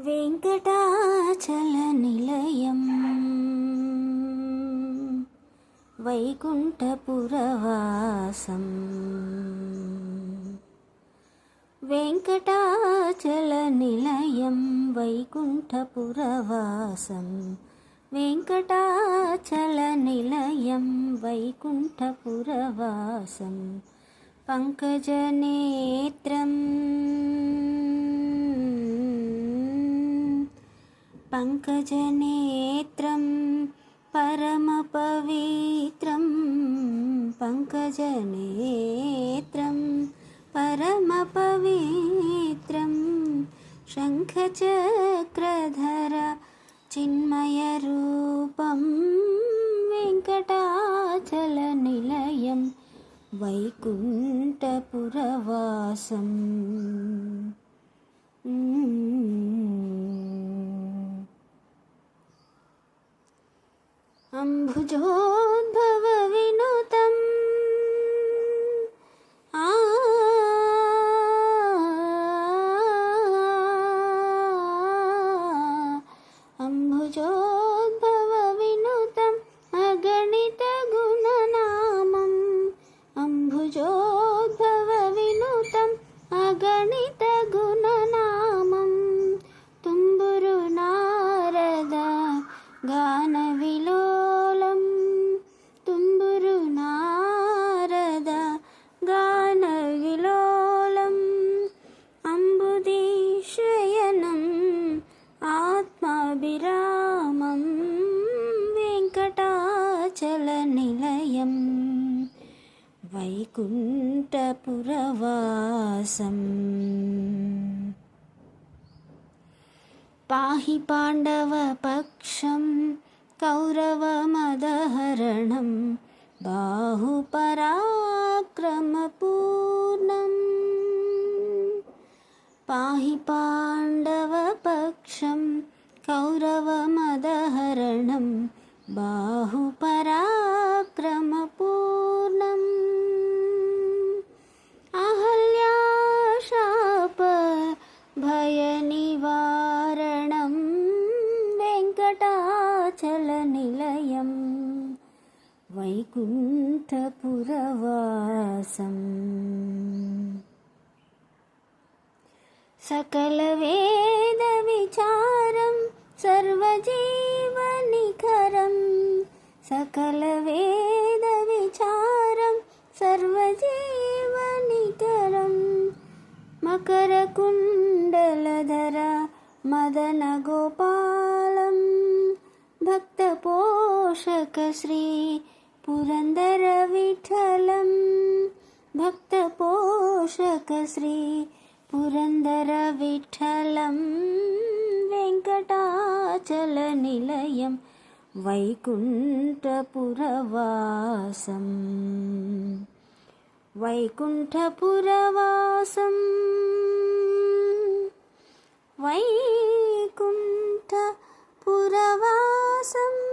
वेङ्कटाचलनिलयं वैकुण्ठपुरवासम् वेङ्कटाचलनिलयं वैकुण्ठपुरवासं वेङ्कटाचलनिलयं वैकुण्ठपुरवासं पङ्कजनेत्रं परमपवित्रं पङ्कजनेत्रं परमपवित्रं शङ्खचक्रधर चिन्मयरूपं वेङ्कटाचलनिलयं वैकुण्ठपुरवासम् अम्भुजोद्भवविनुतम् अम्भुजोद्भवविनुतम् अगणितगुणनामम् अम्भुजोद्भवविनुतम् अगणितगुणनामम् तुम्बुरु नारद गानविलोलं तुम्बुरु नारद गानविलोलम् अम्बुदीशयनम् आत्माभिरामं वेङ्कटाचलनिलयं वैकुण्ठपुरवासम् पाहि पाण्डवपक्षं कौरवमदहरणं बाहुपराक्रमपूर्णम् पाहि पाण्डवपक्षं कौरवमदहरणं बाहुपराक्रमपूर्णम् अहल्याशाप भयनिवारणं वेङ्कटाचलनिलयं वैकुण्ठपुरवासम् सकलवेदविचारं सर्वजीवनिखरं सकलवेदविचारं सर्वजीवनिखरं मकरकुण्डलधर मदनगोपालं भक्तपोषकश्री पुरन्दरविठलं भक्तपोषकश्री पुरन्दरविठलं वेङ्कटाचलनिलयं वैकुण्ठपुरवासम् वैकुण्ठपुरवासं वैकुण्ठपुरवासम्।